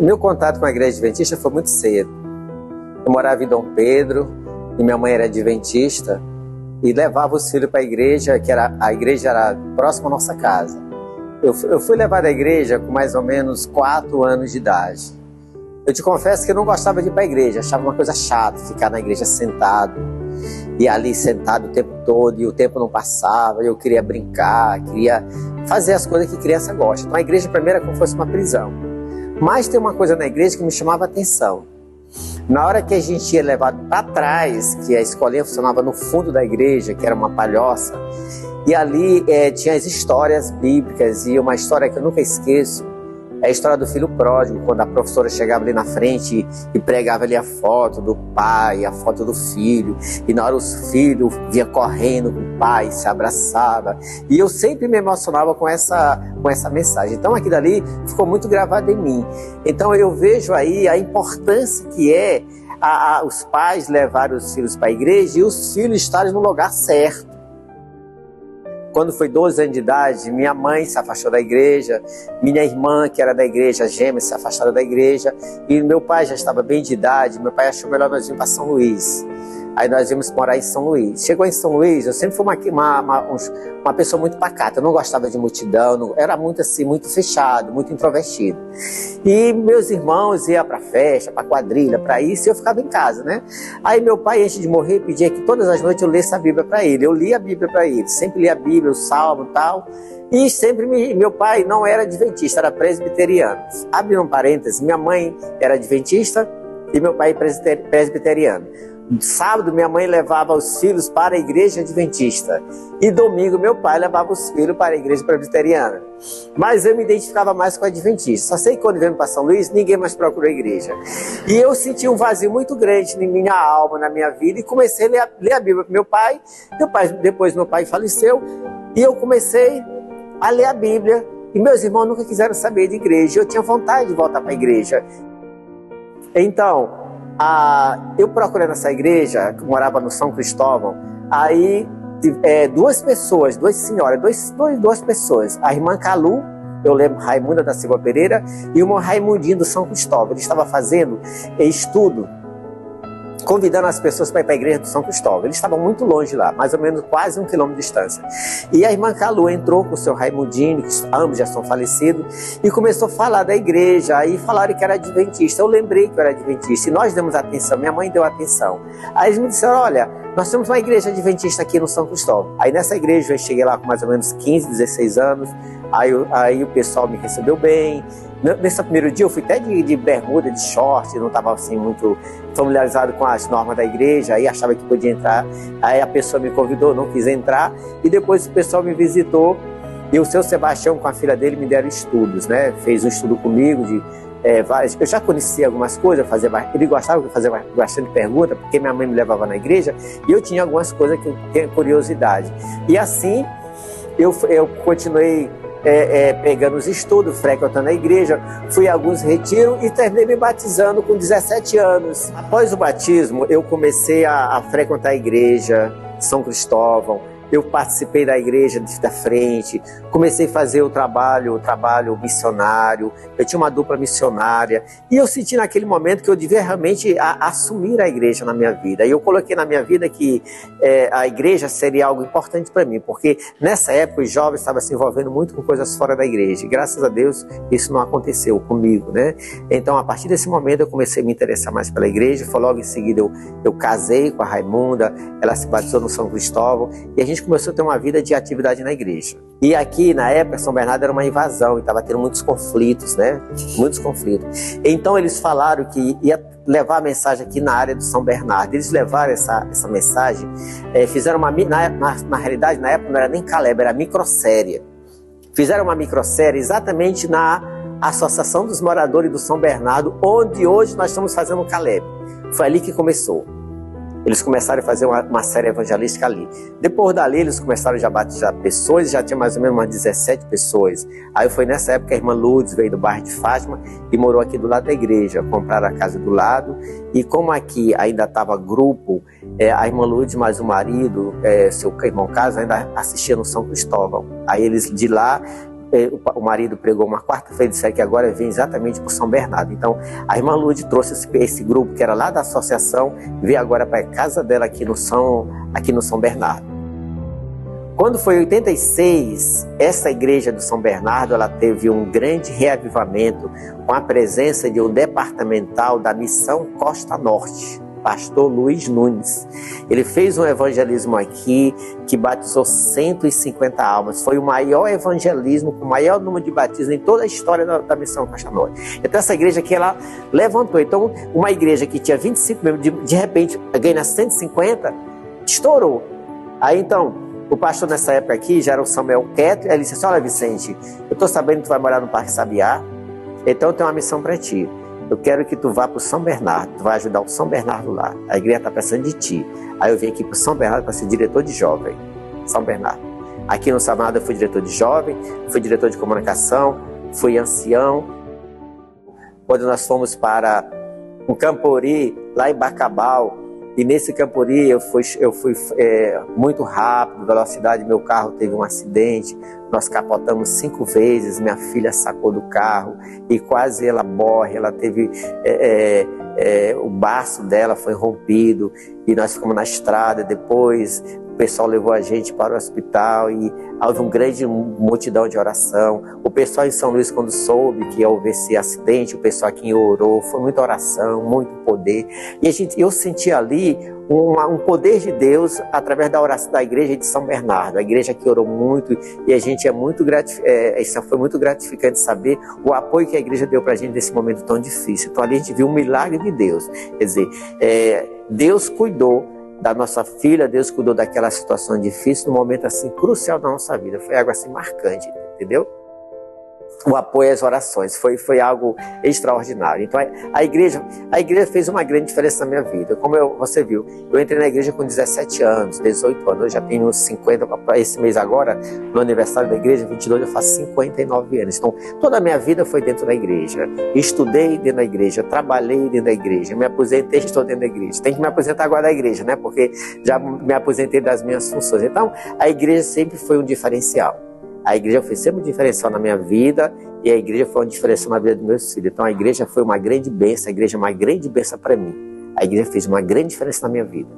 O meu contato com a igreja adventista foi muito cedo. Eu morava em Dom Pedro e minha mãe era adventista e levava os filhos para a igreja, a igreja era próxima à nossa casa. Eu fui levado à igreja com mais ou menos 4 anos de idade. Eu te confesso que eu não gostava de ir para a igreja, achava uma coisa chata ficar na igreja sentado. E ali sentado o tempo todo, e o tempo não passava, eu queria brincar, queria fazer as coisas que criança gosta. Então a igreja para mim era como se fosse uma prisão. Mas tem uma coisa na igreja que me chamava a atenção. Na hora que a gente ia levado para trás, que a escolinha funcionava no fundo da igreja, que era uma palhoça, e ali tinha as histórias bíblicas, e uma história que eu nunca esqueço, é a história do filho pródigo, quando a professora chegava ali na frente e pregava ali a foto do pai, a foto do filho, e na hora os filhos vinham correndo com o pai, se abraçava, e eu sempre me emocionava com essa mensagem. Então aquilo ali ficou muito gravado em mim. Então eu vejo aí a importância que é os pais levarem os filhos para a igreja e os filhos estarem no lugar certo. Quando foi 12 anos de idade, minha mãe se afastou da igreja, minha irmã, que era da igreja, gêmeas, se afastaram da igreja, e meu pai já estava bem de idade, meu pai achou melhor nós irmos para São Luís. Aí nós íamos morar em São Luís. Chegou em São Luís, eu sempre fui uma pessoa muito pacata, eu não gostava de multidão, era muito assim, muito fechado, muito introvertido. E meus irmãos iam para festa, para quadrilha, para isso, e eu ficava em casa, né? Aí meu pai, antes de morrer, pedia que todas as noites eu lesse a Bíblia para ele. Eu lia a Bíblia para ele, sempre lia a Bíblia, o Salmo e tal. E sempre meu pai não era adventista, era presbiteriano. Abre um parênteses, minha mãe era adventista e meu pai presbiteriano. Sábado, minha mãe levava os filhos para a igreja adventista. E domingo, meu pai levava os filhos para a igreja presbiteriana. Mas eu me identificava mais com a adventista. Só sei que quando viemos para São Luís, ninguém mais procurou a igreja. E eu senti um vazio muito grande em minha alma, na minha vida. E comecei a ler a Bíblia para meu pai. Depois meu pai faleceu. E eu comecei a ler a Bíblia. E meus irmãos nunca quiseram saber de igreja. Eu tinha vontade de voltar para a igreja. Então, eu procurei nessa igreja, que morava no São Cristóvão, aí duas pessoas, duas pessoas, a irmã Calu, eu lembro, Raimunda da Silva Pereira, e o irmão Raimundinho do São Cristóvão. Ele estava fazendo estudo, convidando as pessoas para ir para a igreja do São Cristóvão. Eles estavam muito longe lá, mais ou menos quase 1 quilômetro de distância. E a irmã Calu entrou com o seu Raimundinho, que ambos já são falecidos, e começou a falar da igreja. Aí falaram que era adventista. Eu lembrei que eu era adventista e nós demos atenção, minha mãe deu atenção. Aí eles me disseram: olha, nós temos uma igreja adventista aqui no São Cristóvão. Aí nessa igreja eu cheguei lá com mais ou menos 15, 16 anos. Aí o pessoal me recebeu bem. Nesse primeiro dia eu fui até de bermuda, de short, não estava assim muito familiarizado com as normas da igreja, aí achava que podia entrar. Aí a pessoa me convidou, não quis entrar, e depois o pessoal me visitou, e o seu Sebastião com a filha dele me deram estudos, né? Fez um estudo comigo de várias. Eu já conhecia algumas coisas, ele gostava de fazer bastante pergunta, porque minha mãe me levava na igreja, e eu tinha algumas coisas que eu tinha curiosidade. E assim eu continuei pegando os estudos, frequentando a igreja, fui a alguns retiros e terminei me batizando com 17 anos. Após o batismo, eu comecei a frequentar a igreja São Cristóvão. Eu participei da igreja da frente, comecei a fazer o trabalho missionário, eu tinha uma dupla missionária, e eu senti naquele momento que eu devia realmente assumir a igreja na minha vida. E eu coloquei na minha vida que a igreja seria algo importante para mim, porque nessa época os jovens estavam se envolvendo muito com coisas fora da igreja, e graças a Deus isso não aconteceu comigo, né? Então a partir desse momento eu comecei a me interessar mais pela igreja. Foi logo em seguida eu casei com a Raimunda, ela se batizou no São Cristóvão, e a gente começou a ter uma vida de atividade na igreja. E aqui, na época, São Bernardo era uma invasão e estava tendo muitos conflitos, né? Muitos conflitos. Então eles falaram que ia levar a mensagem aqui na área do São Bernardo. Eles levaram essa mensagem, fizeram na realidade, na época não era nem Caleb, era microsérie. Fizeram uma microsérie exatamente na Associação dos Moradores do São Bernardo, onde hoje nós estamos fazendo o Caleb. Foi ali que começou. Eles começaram a fazer uma série evangelística ali. Depois dali, eles começaram já a batizar pessoas, já tinha mais ou menos umas 17 pessoas. Aí foi nessa época que a irmã Lourdes veio do bairro de Fátima e morou aqui do lado da igreja. Compraram a casa do lado. E como aqui ainda estava grupo, a irmã Lourdes mais o marido, seu irmão Carlos, ainda assistia no São Cristóvão. Aí eles de lá o marido pregou uma quarta-feira e disseram que agora vem exatamente por São Bernardo. Então, a irmã Lourdes trouxe esse grupo que era lá da associação, veio agora para a casa dela aqui no São Bernardo. Quando foi em 86, essa igreja do São Bernardo, ela teve um grande reavivamento com a presença de um departamental da Missão Costa Norte, pastor Luiz Nunes. Ele fez um evangelismo aqui que batizou 150 almas. Foi o maior evangelismo, com o maior número de batismos em toda a história da Missão Costa Norte. Então essa igreja aqui, ela levantou. Então uma igreja que tinha 25 membros, de repente ganha 150, estourou. Aí então, o pastor nessa época aqui já era o Samuel Queto, ele disse assim: olha Vicente, eu estou sabendo que tu vai morar no Parque Sabiá, então eu tenho uma missão para ti. Eu quero que tu vá para o São Bernardo, tu vai ajudar o São Bernardo lá. A igreja está precisando de ti. Aí eu vim aqui para o São Bernardo para ser diretor de jovem. São Bernardo. Aqui no São Bernardo eu fui diretor de jovem, fui diretor de comunicação, fui ancião. Quando nós fomos para um Campori, lá em Bacabal, e nesse Campori eu fui muito rápido, velocidade, meu carro teve um acidente, nós capotamos 5 vezes, minha filha sacou do carro e quase ela morre, ela teve, o baço dela foi rompido e nós ficamos na estrada. Depois o pessoal levou a gente para o hospital e houve uma grande multidão de oração. O pessoal em São Luís, quando soube que houve esse acidente, o pessoal aqui orou, foi muita oração, muito poder. E eu senti ali um poder de Deus através da oração da igreja de São Bernardo, a igreja que orou muito, e a gente isso foi muito gratificante saber o apoio que a igreja deu para a gente nesse momento tão difícil. Então ali a gente viu um milagre de Deus. Quer dizer, Deus cuidou da nossa filha, Deus cuidou daquela situação difícil, num momento assim crucial da nossa vida. Foi algo assim marcante, entendeu? O apoio às orações foi algo extraordinário. Então a igreja fez uma grande diferença na minha vida. Como você viu, eu entrei na igreja com 17 anos, 18 anos, eu já tenho 50, para esse mês agora, no aniversário da igreja, 22, eu faço 59 anos. Então toda a minha vida foi dentro da igreja. Estudei dentro da igreja, trabalhei dentro da igreja, me aposentei, estou dentro da igreja. Tenho que me aposentar agora da igreja, né? Porque já me aposentei das minhas funções. Então a igreja sempre foi um diferencial. A igreja foi sempre um diferencial na minha vida e a igreja foi um diferencial na vida dos meus filhos. Então a igreja foi uma grande bênção, a igreja é uma grande bênção para mim. A igreja fez uma grande diferença na minha vida.